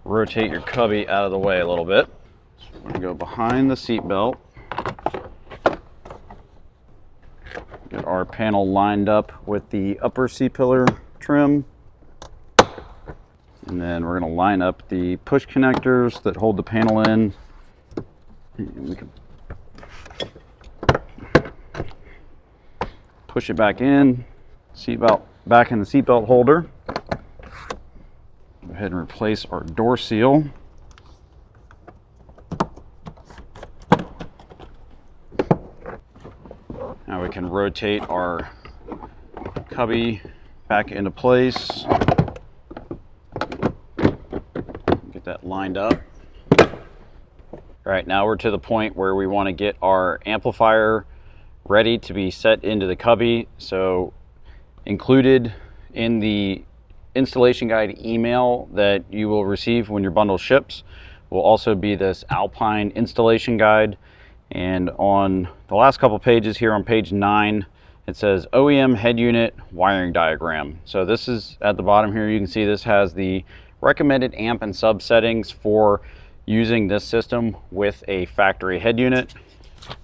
rotate your cubby out of the way a little bit. So we're going to go behind the seat belt. Get our panel lined up with the upper C-pillar trim. And then we're going to line up the push connectors that hold the panel in. And we can push it back in, seatbelt back in the seatbelt holder. Go ahead and replace our door seal. Now we can rotate our cubby back into place. Get that lined up. All right, now we're to the point where we want to get our amplifier ready to be set into the cubby. So included in the installation guide email that you will receive when your bundle ships will also be this Alpine installation guide. And on the last couple pages here on page 9, it says OEM head unit wiring diagram. So this is at the bottom here. You can see this has the recommended amp and sub settings for using this system with a factory head unit.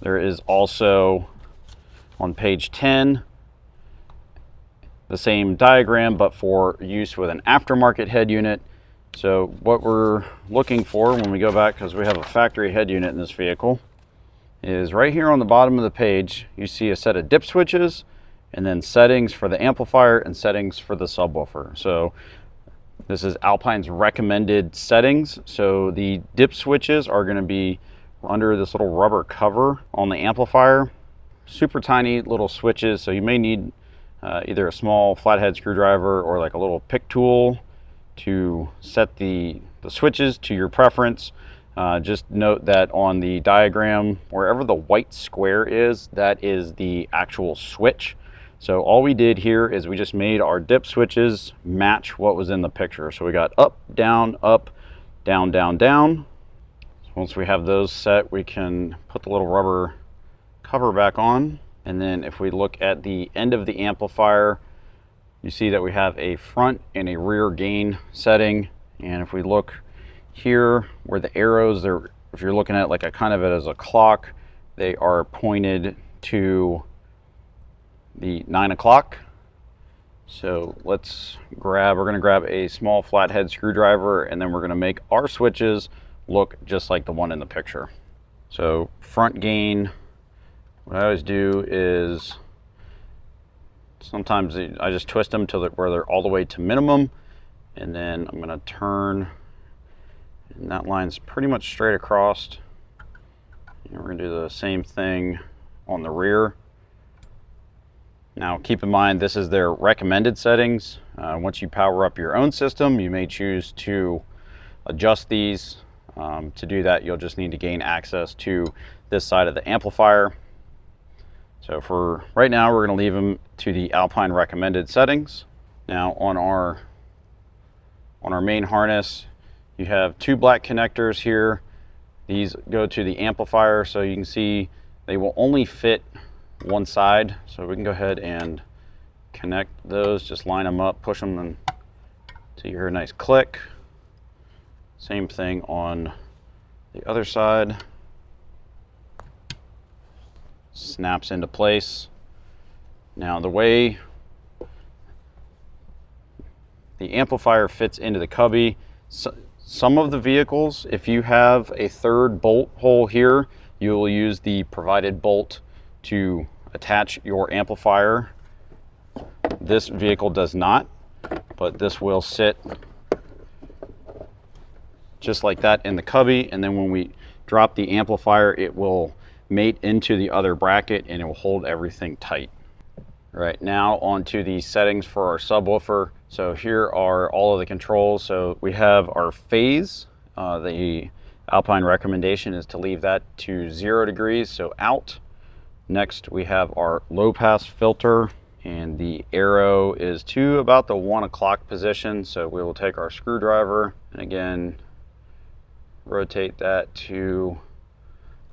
There is also on page 10 the same diagram but for use with an aftermarket head unit. So what we're looking for when we go back, because we have a factory head unit in this vehicle, is right here on the bottom of the page you see a set of dip switches and then settings for the amplifier and settings for the subwoofer. So this is Alpine's recommended settings. So the dip switches are going to be under this little rubber cover on the amplifier. Super tiny little switches, so you may need either a small flathead screwdriver or like a little pick tool to set the switches to your preference. Just note that on the diagram, wherever the white square is, that is the actual switch. So all we did here is we just made our dip switches match what was in the picture. So we got up, down, down, down. So once we have those set, we can put the little rubber cover back on. And then if we look at the end of the amplifier, you see that we have a front and a rear gain setting. And if we look here where the arrows, if you're looking at like a kind of it as a clock, they are pointed to the 9 o'clock. So we're going to grab a small flathead screwdriver and then we're going to make our switches look just like the one in the picture. So front gain, what I always do is sometimes I just twist them to where they're all the way to minimum, and then I'm going to turn, and that line's pretty much straight across. And we're going to do the same thing on the rear. Now keep in mind, this is their recommended settings. Once you power up your own system, you may choose to adjust these. To do that, you'll just need to gain access to this side of the amplifier. So for right now, we're going to leave them to the Alpine recommended settings. Now on our main harness, you have two black connectors here. These go to the amplifier, so you can see they will only fit one side. So we can go ahead and connect those, just line them up, push them until you hear a nice click. Same thing on the other side. Snaps into place. Now the way the amplifier fits into the cubby, some of the vehicles, if you have a third bolt hole here, you will use the provided bolt to attach your amplifier. This vehicle does not, but this will sit just like that in the cubby, and then when we drop the amplifier, it will mate into the other bracket and it will hold everything tight. Right, now onto the settings for our subwoofer. So here are all of the controls. So we have our phase, the Alpine recommendation is to leave that to 0 degrees, so out. Next we have our low pass filter, and the arrow is to about the 1 o'clock position. So we will take our screwdriver and again rotate that to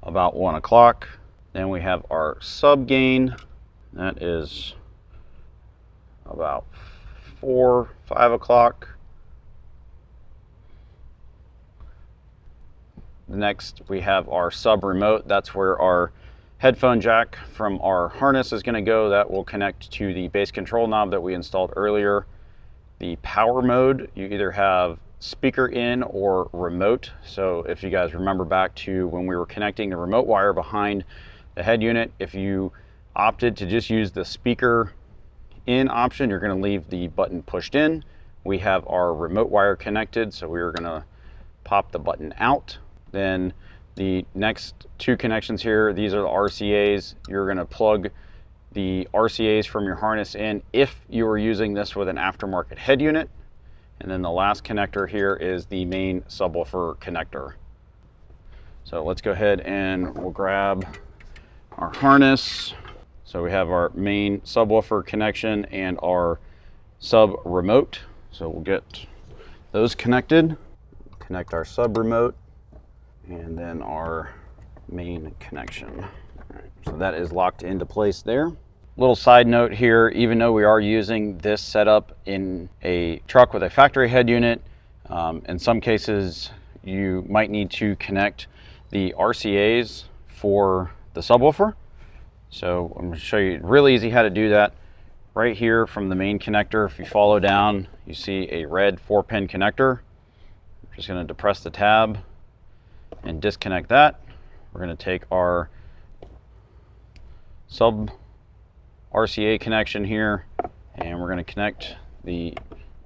about 1 o'clock. Then we have our sub gain, that is about 4, 5 o'clock. Next we have our sub remote, that's where our headphone jack from our harness is going to go. That will connect to the base control knob that we installed earlier. The power mode, you either have speaker in or remote. So if you guys remember back to when we were connecting the remote wire behind the head unit, if you opted to just use the speaker in option, you're going to leave the button pushed in. We have our remote wire connected, so we are going to pop the button out. Then the next 2 connections here, these are the RCAs. You're going to plug the RCAs from your harness in if you are using this with an aftermarket head unit. And then the last connector here is the main subwoofer connector. So let's go ahead and we'll grab our harness. So we have our main subwoofer connection and our sub remote. So we'll get those connected. Connect our sub remote and then our main connection. All right, so that is locked into place there. Little side note here, even though we are using this setup in a truck with a factory head unit, in some cases you might need to connect the RCAs for the subwoofer. So I'm going to show you really easy how to do that. Right here from the main connector, if you follow down, you see a red 4-pin connector. I'm just going to depress the tab and disconnect that. We're going to take our sub RCA connection here and we're going to connect the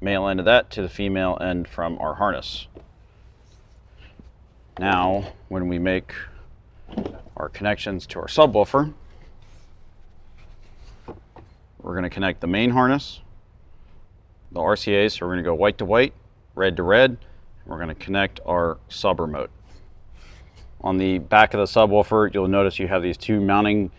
male end of that to the female end from our harness. Now when we make our connections to our subwoofer, we're going to connect the main harness, the RCAs, so we're going to go white to white, red to red. We're going to connect our sub remote. On the back of the subwoofer, you'll notice you have these 2 mounting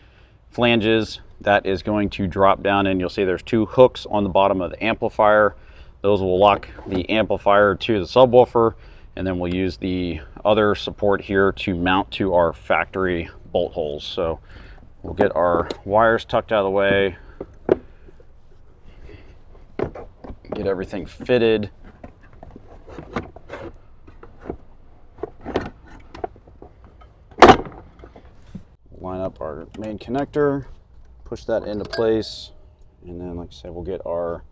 flanges. That is going to drop down, and you'll see there's 2 hooks on the bottom of the amplifier. Those will lock the amplifier to the subwoofer, and then we'll use the other support here to mount to our factory bolt holes. So we'll get our wires tucked out of the way, get everything fitted. Line up our main connector, push that into place, and then like I said, we'll get our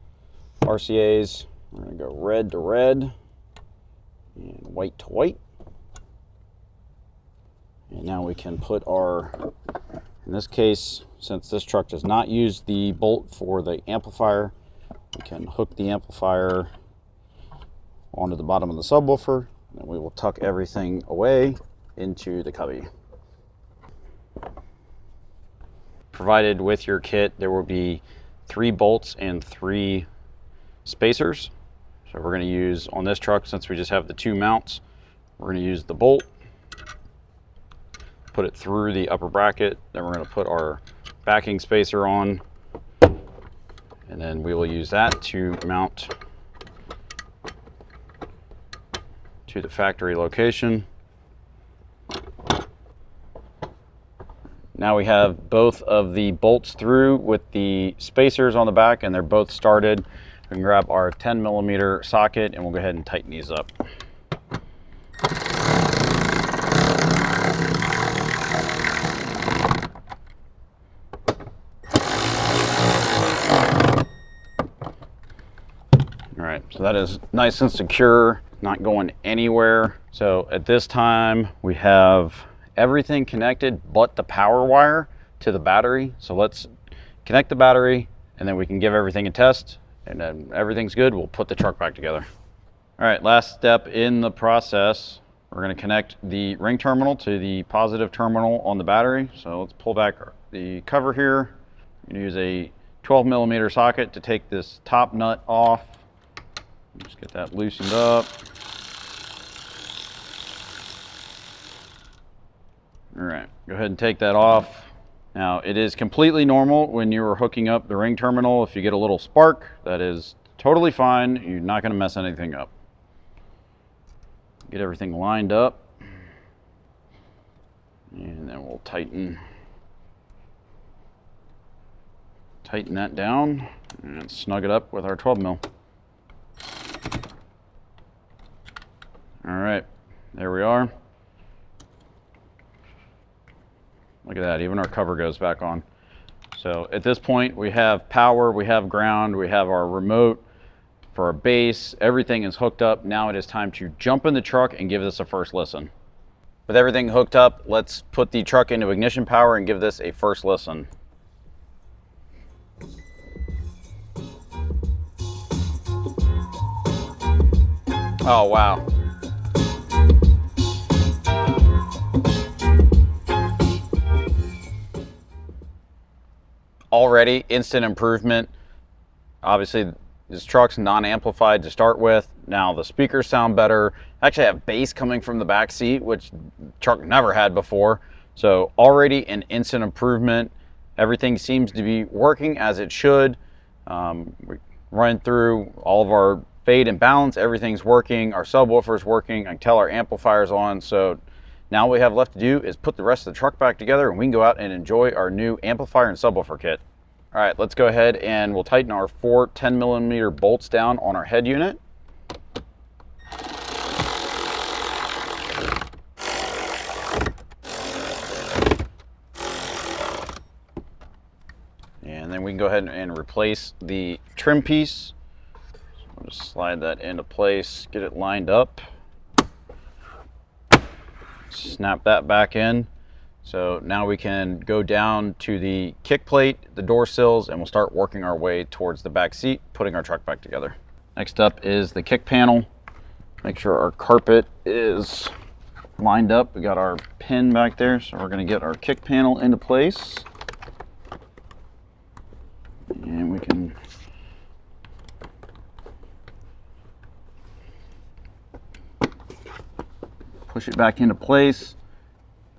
RCAs. We're going to go red to red and white to white. And now we can put our, in this case, since this truck does not use the bolt for the amplifier, we can hook the amplifier onto the bottom of the subwoofer, and we will tuck everything away into the cubby. Provided with your kit, there will be 3 bolts and 3 spacers. So we're going to use, on this truck, since we just have the 2 mounts, we're going to use the bolt, put it through the upper bracket, then we're going to put our backing spacer on, and then we will use that to mount to the factory location. Now we have both of the bolts through with the spacers on the back, and they're both started. We can grab our 10mm socket and we'll go ahead and tighten these up. All right, so that is nice and secure, not going anywhere. So at this time we have everything connected but the power wire to the battery. So let's connect the battery and then we can give everything a test, and then everything's good, we'll put the truck back together. All right, last step in the process, we're going to connect the ring terminal to the positive terminal on the battery. So let's pull back the cover here. I'm going to use a 12mm socket to take this top nut off. Just get that loosened up. Go ahead and take that off. Now, it is completely normal when you are hooking up the ring terminal. If you get a little spark, that is totally fine. You're not going to mess anything up. Get everything lined up. And then we'll tighten that down and snug it up with our 12 mil. All right, there we are. Look at that, even our cover goes back on. So at this point, we have power, we have ground, we have our remote for our base. Everything is hooked up. Now it is time to jump in the truck and give this a first listen. With everything hooked up, let's put the truck into ignition power and give this a first listen. Oh, wow. Already instant improvement. Obviously, this truck's non-amplified to start with. Now the speakers sound better. Actually, I have bass coming from the back seat, which the truck never had before. So already an instant improvement. Everything seems to be working as it should. We run through all of our fade and balance. Everything's working. Our subwoofer's working. I can tell our amplifier's on. So now what we have left to do is put the rest of the truck back together and we can go out and enjoy our new amplifier and subwoofer kit. All right, let's go ahead and we'll tighten our 4 10mm bolts down on our head unit. And then we can go ahead and replace the trim piece. So I'll just slide that into place, get it lined up. Snap that back in. So now we can go down to the kick plate, the door sills, and we'll start working our way towards the back seat, putting our truck back together. Next up is the kick panel. Make sure our carpet is lined up. We got our pin back there, so we're going to get our kick panel into place. And we can push it back into place.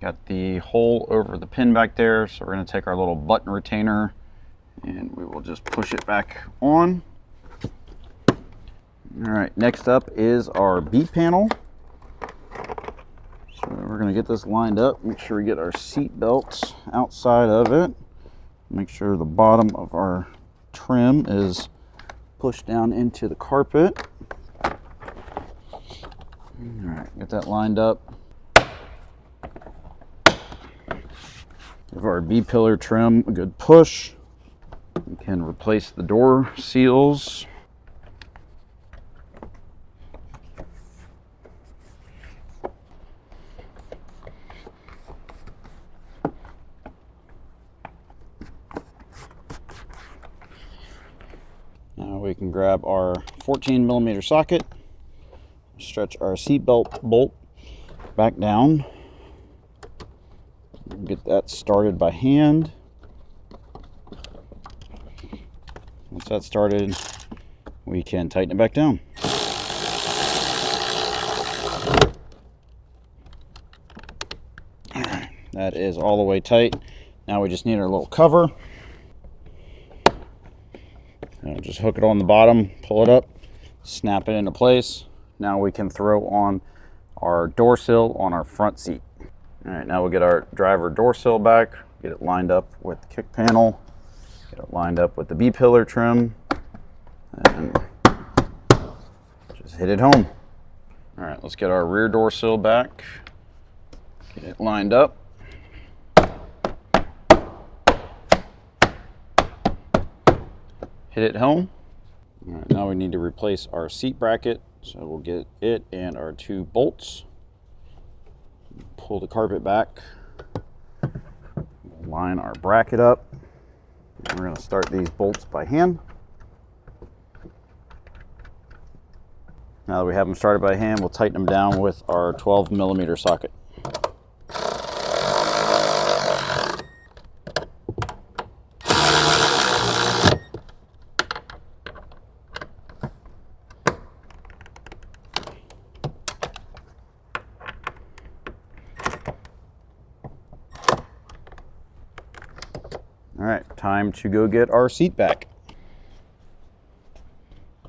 Got the hole over the pin back there, so we're going to take our little button retainer and we will just push it back on. All right, next up is our B panel. So we're going to get this lined up, make sure we get our seat belts outside of it. Make sure the bottom of our trim is pushed down into the carpet. All right, get that lined up. Give our B-pillar trim a good push. We can replace the door seals. Now we can grab our 14mm socket, stretch our seat belt bolt back down. Get that started by hand. Once that's started, we can tighten it back down. All right, that is all the way tight. Now we just need our little cover. Just hook it on the bottom, pull it up, snap it into place. Now we can throw on our door sill on our front seat. All right, now we'll get our driver door sill back, get it lined up with the kick panel, get it lined up with the B-pillar trim, and just hit it home. All right, let's get our rear door sill back, get it lined up. Hit it home. All right, now we need to replace our seat bracket, so we'll get it and our 2 bolts. Pull the carpet back, line our bracket up. We're going to start these bolts by hand. Now that we have them started by hand, we'll tighten them down with our 12mm socket. time to go get our seat back.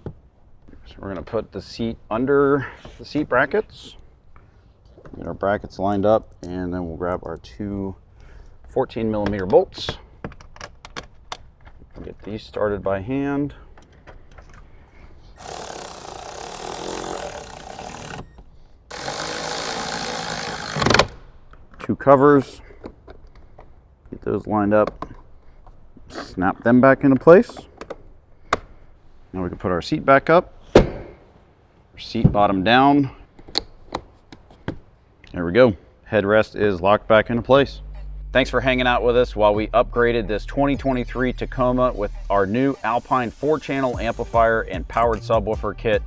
So we're going to put the seat under the seat brackets, get our brackets lined up, and then we'll grab our two 14mm bolts. Get these started by hand. Two covers, get those lined up, snap them back into place. Now we can put our seat back up, our seat bottom down. There we go. Headrest is locked back into place. Thanks for hanging out with us while we upgraded this 2023 Tacoma with our new Alpine 4-channel amplifier and powered subwoofer kit.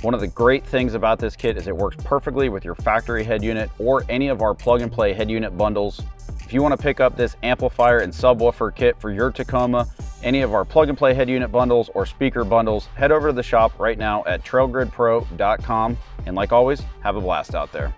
One of the great things about this kit is it works perfectly with your factory head unit or any of our plug-and-play head unit bundles. If you want to pick up this amplifier and subwoofer kit for your Tacoma, any of our plug-and-play head unit bundles or speaker bundles, head over to the shop right now at trailgridpro.com. And like always, have a blast out there.